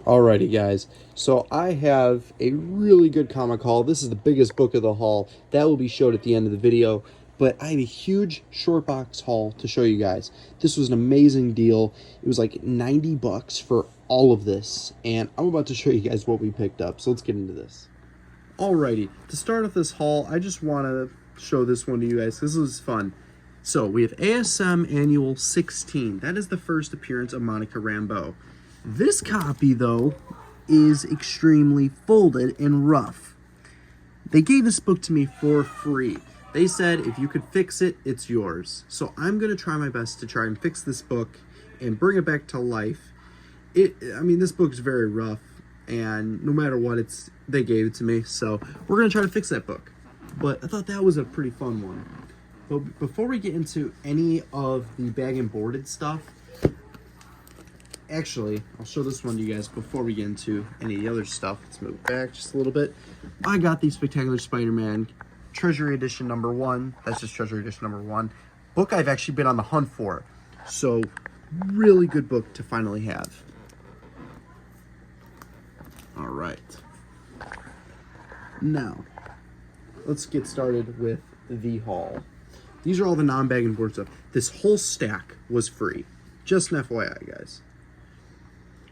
Alrighty, guys. So I have a really good comic haul. This is the biggest book of the haul. That will be showed at the end of the video. But I have a huge short box haul to show you guys. This was an amazing deal. It was like 90 bucks for all of this. And I'm about to show you guys what we picked up. So let's get into this. Alrighty, to start off this haul, I just want to show this one to you guys. This was fun. So we have ASM Annual 16. That is the first appearance of Monica Rambeau. This copy, though, is extremely folded and rough. They gave this book to me for free. They said if you could fix it, it's yours. So I'm going to try my best to try and fix this book and bring it back to life. This book's very rough, and no matter what, they gave it to me. So we're going to try to fix that book. But I thought that was a pretty fun one. But before we get into any of the bag and boarded stuff, actually, I'll show this one to you guys before we get into any of the other stuff. Let's move back just a little bit. I got the Spectacular Spider-Man Treasury Edition number 1. That's just Treasury Edition number 1. Book I've actually been on the hunt for. So, really good book to finally have. Alright. Now, let's get started with the haul. These are all the non-bag and board stuff. This whole stack was free. Just an FYI, guys.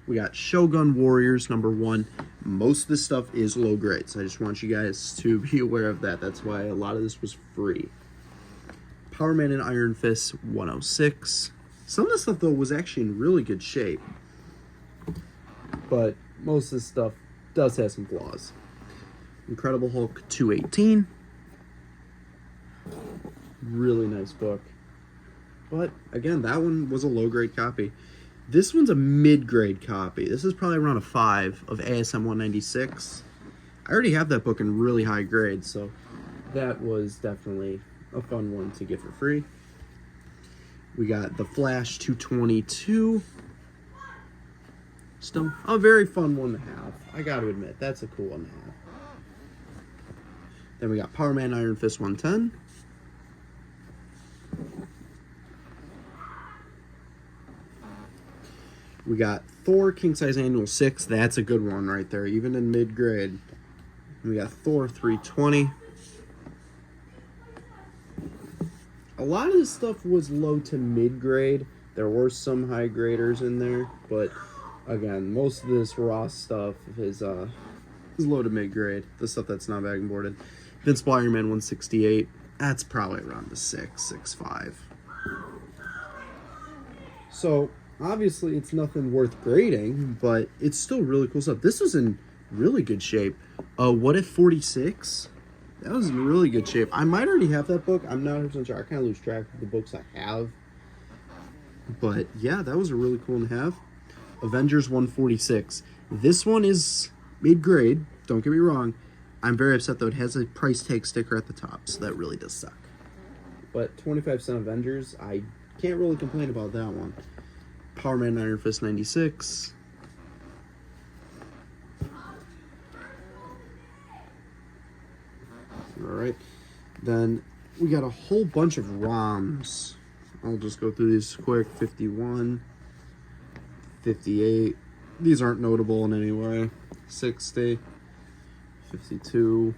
We got Shogun Warriors number 1. Most of this stuff is low grade, so I just want you guys to be aware of that. That's why a lot of this was free. Power Man and Iron Fist 106. Some of this stuff, though, was actually in really good shape. But most of this stuff does have some flaws. Incredible Hulk 218. Really nice book. But, again, that one was a low-grade copy. This one's a mid-grade copy. This is probably around a 5 of ASM 196. I already have that book in really high grade, so that was definitely a fun one to get for free. We got the Flash 222. Still a very fun one to have. I gotta admit, that's a cool one to have. Then we got Power Man Iron Fist 110. We got Thor King Size Annual 6. That's a good one right there, even in mid-grade. We got Thor 320. A lot of this stuff was low to mid-grade. There were some high graders in there, but again, most of this raw stuff is low to mid-grade. The stuff that's not bag and boarded. Vince Iron-Man 168. That's probably around the 6.5. So obviously, it's nothing worth grading, but it's still really cool stuff. This was in really good shape. What If 46? That was in really good shape. I might already have that book. I'm not 100% sure. I kind of lose track of the books I have. But yeah, that was a really cool one to have. Avengers 146. This one is mid-grade. Don't get me wrong. I'm very upset, though. It has a price tag sticker at the top, so that really does suck. But 25% Avengers, I can't really complain about that one. Power Man Iron Fist 96. Alright. Then we got a whole bunch of ROMs. I'll just go through these quick. 51. 58. These aren't notable in any way. 60. 52.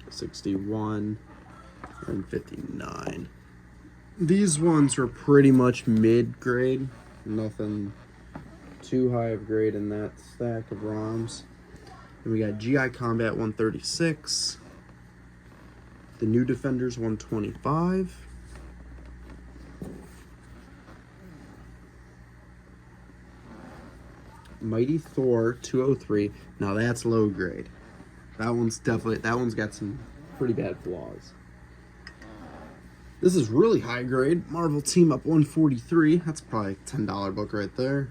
61. And 59. These ones are pretty much mid-grade. Nothing too high of grade in that stack of ROMs. Then we got GI Combat 136. The New Defenders 125. Mighty Thor 203. Now that's low grade. That one's got some pretty bad flaws. This is really high grade. Marvel Team Up 143. That's probably a $10 book right there.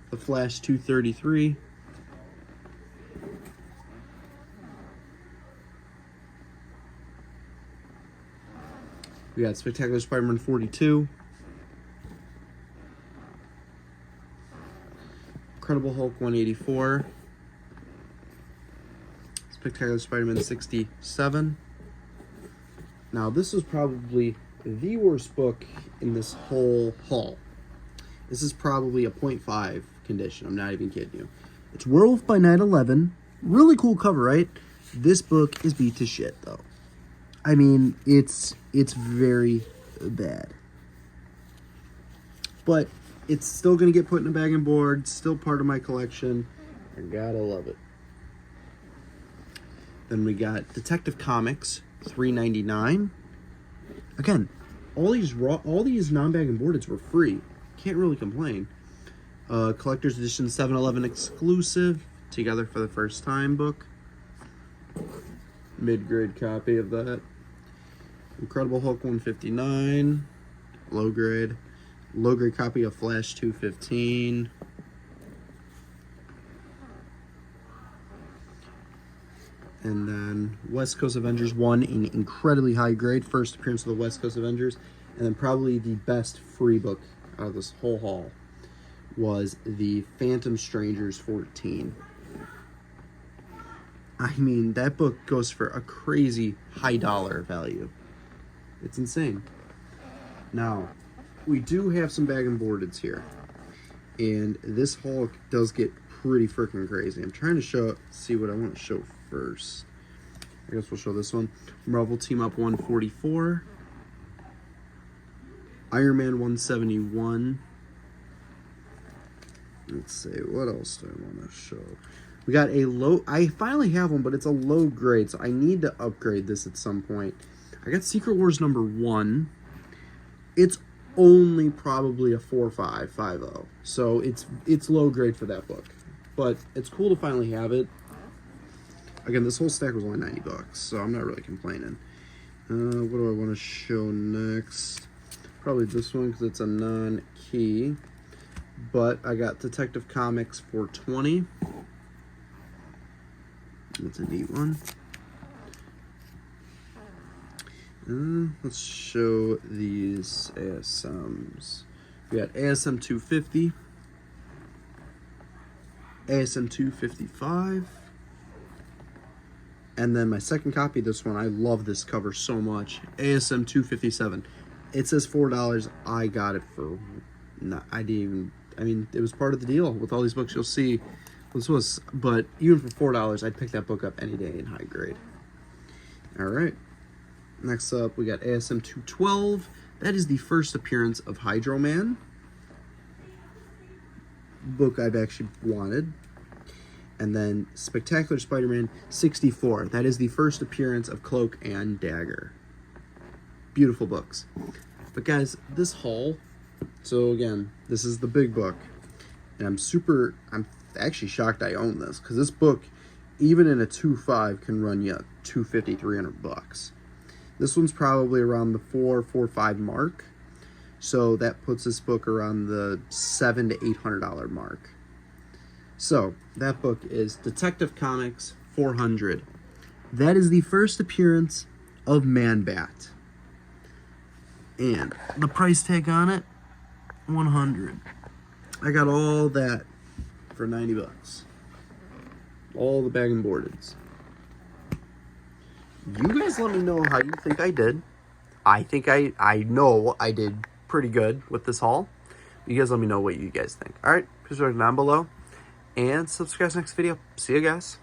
The Flash 233. We got Spectacular Spider-Man 42. Incredible Hulk 184. Spectacular Spider-Man 67. Now, this was probably the worst book in this whole haul. This is probably a 0.5 condition. I'm not even kidding you. It's Werewolf by Night 11. Really cool cover, right? This book is beat to shit, though. I mean, it's very bad. But it's still going to get put in a bag and board. Still part of my collection. I gotta love it. Then we got Detective Comics, $3.99. Again, all these non-bag and boardeds were free. Can't really complain. Collector's Edition 7-Eleven exclusive, Together for the First Time book. Mid-grade copy of that. Incredible Hulk 159. Low grade copy of Flash 215. And then West Coast Avengers 1 in incredibly high grade. First appearance of the West Coast Avengers. And then probably the best free book out of this whole haul was the Phantom Strangers 14. I mean, that book goes for a crazy high dollar value. It's insane. Now, we do have some bag and boardeds here. And this haul does get pretty freaking crazy. I'm trying to see what I want to show first. I guess we'll show this one. Marvel Team Up 144. Iron Man 171. Let's see, what else do I want to show? We got a low, I finally have one, but it's a low grade, so I need to upgrade this at some point. I got Secret Wars #1. It's only probably a 4.550, so it's low grade for that book. But it's cool to finally have it. Again, this whole stack was only $90, so I'm not really complaining. What do I want to show next? Probably this one, because it's a non-key. But I got Detective Comics for $20. That's a neat one. Let's show these ASMs. We got ASM 250, ASM 255, and then my second copy, this one, I love this cover so much, ASM 257. It says $4. I got it for, it was part of the deal with all these books you'll see. But even for $4, I'd pick that book up any day in high grade. All right. Next up, we got ASM 212. That is the first appearance of Hydro Man. Book I've actually wanted. And then Spectacular Spider-Man 64. That is the first appearance of Cloak and Dagger. Beautiful books. But guys, this haul, so again, this is the big book. And I'm actually shocked I own this, because this book, even in a 2.5, can run you $250, $300. This one's probably around the $4.5 mark, so that puts this book around the $700 to $800 mark. So that book is Detective Comics 400. That is the first appearance of Man-Bat, and the price tag on it, $100. I got all that for $90. All the bag and boardeds. You guys let me know how you think I did. I think I know I did pretty good with this haul. You guys let me know what you guys think. Alright, please drop down below. And subscribe to the next video. See you guys.